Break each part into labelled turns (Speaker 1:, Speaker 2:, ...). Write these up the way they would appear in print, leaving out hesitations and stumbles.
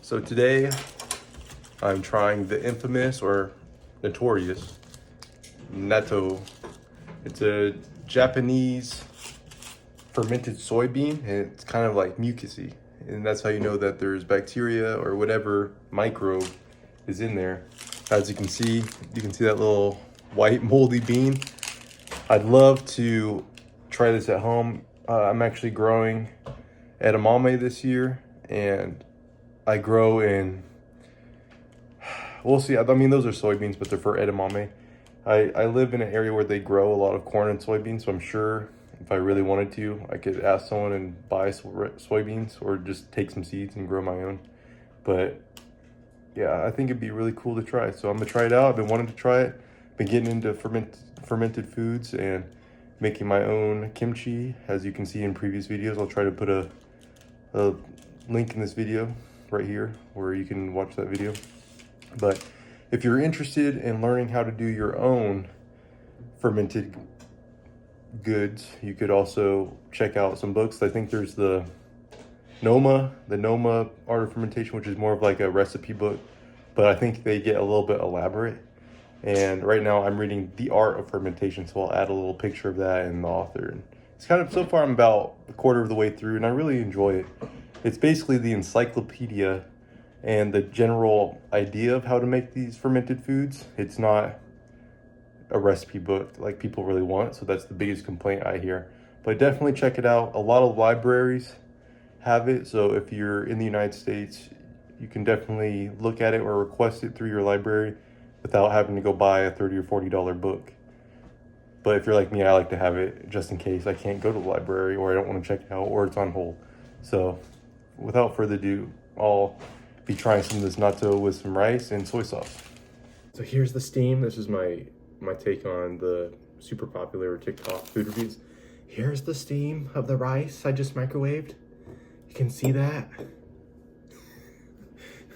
Speaker 1: So today I'm trying the infamous or notorious Natto. It's a Japanese fermented soybean and it's kind of like mucusy. And that's how you know that there's bacteria or whatever microbe is in there. As you can see that little white moldy bean. I'd love to try this at home. I'm actually growing edamame this year, and I grow in, we'll see. I mean, those are soybeans, but they're for edamame. I live in an area where they grow a lot of corn and soybeans, so I'm sure if I really wanted to, I could ask someone and buy soybeans or just take some seeds and grow my own. But yeah, I think it'd be really cool to try. So I'm gonna try it out. I've been wanting to try it. Been getting into fermented foods and making my own kimchi. As you can see in previous videos, I'll try to put a link in this video right here where you can watch that video. But if you're interested in learning how to do your own fermented goods, you could also check out some books. I think there's the Noma Art of Fermentation, which is more of like a recipe book, but I think they get a little bit elaborate. And right now I'm reading The Art of Fermentation, so I'll add a little picture of that and the author. And it's kind of, so far I'm about a quarter of the way through and I really enjoy it. It's basically the encyclopedia and the general idea of how to make these fermented foods. It's not a recipe book like people really want, so that's the biggest complaint I hear. But definitely check it out. A lot of libraries have it, so if you're in the United States, you can definitely look at it or request it through your library without having to go buy a $30 or $40 book. But if you're like me, I like to have it just in case I can't go to the library or I don't want to check it out or it's on hold. So without further ado, I'll be trying some of this natto with some rice and soy sauce. So here's the steam. This is my take on the super popular TikTok food reviews. Here's the steam of the rice I just microwaved. You can see that.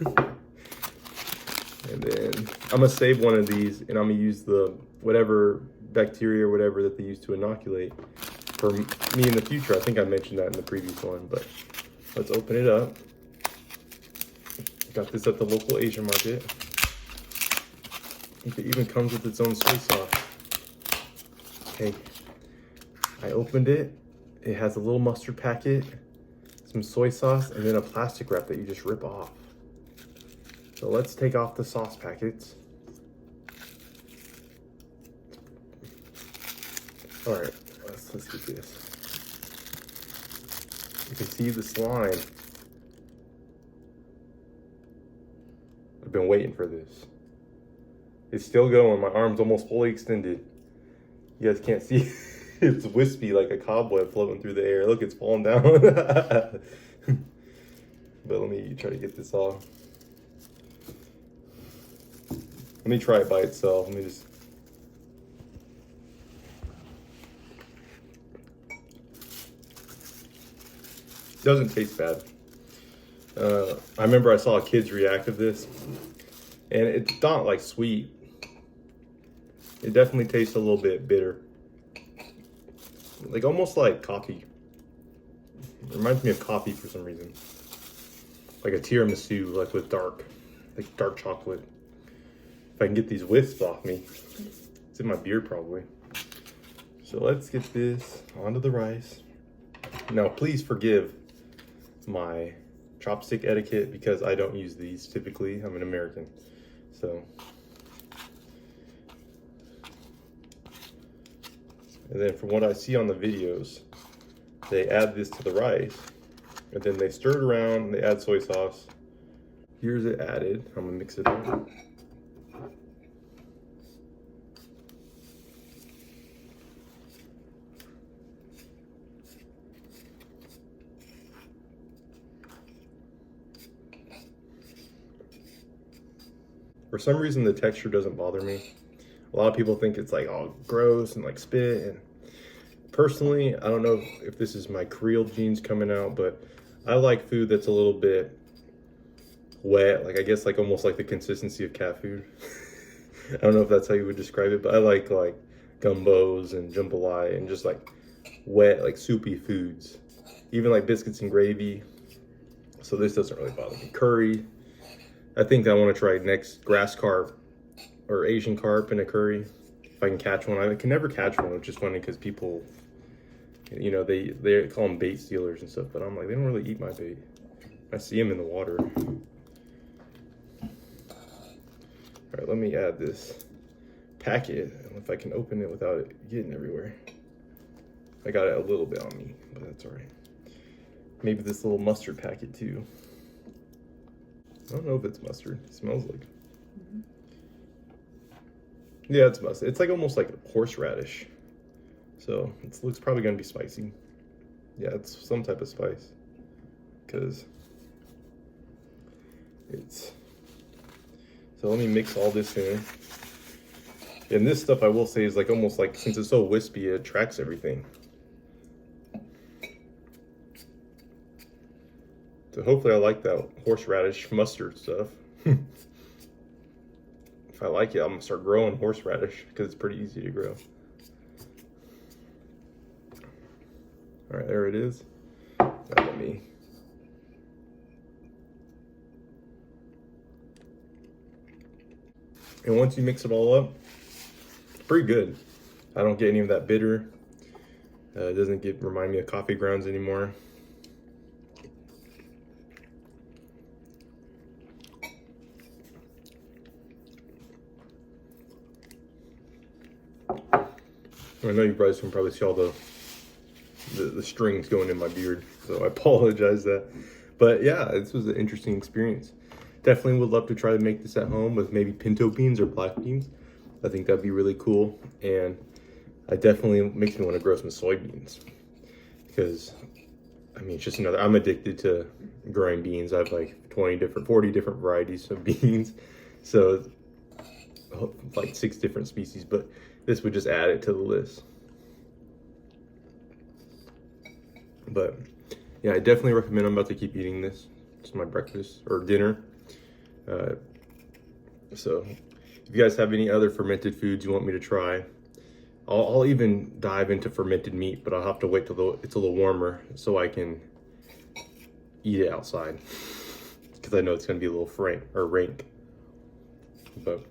Speaker 1: And then I'm gonna save one of these and I'm gonna use the whatever bacteria or whatever that they use to inoculate for me in the future. I think I mentioned that in the previous one, but let's open it up. Got this at the local Asian market. I think it even comes with its own soy sauce. Okay, I opened it. It has a little mustard packet, some soy sauce, and then a plastic wrap that you just rip off. So let's take off the sauce packets. All right, let's get this. You can see the slime. I've been waiting for this. It's still going. My arm's almost fully extended. You guys can't see. It's wispy like a cobweb floating through the air. Look, it's falling down. But let me try to get this off. Let me try it by itself. Let me just. It doesn't taste bad. I remember I saw kids react to this, and it's not like sweet. It definitely tastes a little bit bitter, like almost like coffee. It reminds me of coffee for some reason, like a tiramisu, like with dark chocolate. If I can get these wisps off me. It's in my beard probably. So let's get this onto the rice. Now please forgive my chopstick etiquette because I don't use these typically. I'm an American. So. And then from what I see on the videos, they add this to the rice and then they stir it around and they add soy sauce. Here's it added. I'm gonna mix it up. For some reason, the texture doesn't bother me. A lot of people think it's like all gross and like spit. And personally, I don't know if this is my Creole genes coming out, but I like food that's a little bit wet. Like I guess like almost like the consistency of cat food. I don't know if that's how you would describe it, but I like gumbos and jambalaya and just like wet, like soupy foods. Even like biscuits and gravy. So this doesn't really bother me. Curry, I think I want to try next grass carp or Asian carp in a curry. If I can catch one. I can never catch one, which is funny because people, you know, they call them bait stealers and stuff, but I'm like, they don't really eat my bait. I see them in the water. All right, let me add this packet. I don't know if I can open it without it getting everywhere. I got it a little bit on me, but that's all right. Maybe this little mustard packet too. I don't know if it's mustard. It smells like. Yeah, it's mustard. It's like almost like horseradish. So it looks probably gonna be spicy. Yeah, it's some type of spice. Because it's. So let me mix all this in. And this stuff I will say is like almost like, since it's so wispy, it attracts everything. So hopefully I like that horseradish mustard stuff. If I like it, I'm gonna start growing horseradish because it's pretty easy to grow. All right, there it is. Now let me. And once you mix it all up, it's pretty good. I don't get any of that bitter. It doesn't remind me of coffee grounds anymore. I know you guys can probably see all the strings going in my beard, so I apologize that. But yeah, this was an interesting experience. Definitely would love to try to make this at home with maybe pinto beans or black beans. I think that'd be really cool, and it definitely makes me want to grow some soybeans because, I mean, it's just another. I'm addicted to growing beans. I have like 40 different varieties of beans, so like 6 different species, but this would just add it to the list. But yeah, I definitely recommend. I'm about to keep eating this. It's my breakfast or dinner. So if you guys have any other fermented foods you want me to try, I'll even dive into fermented meat, but I'll have to wait till it's a little warmer so I can eat it outside because I know it's going to be a little rank. But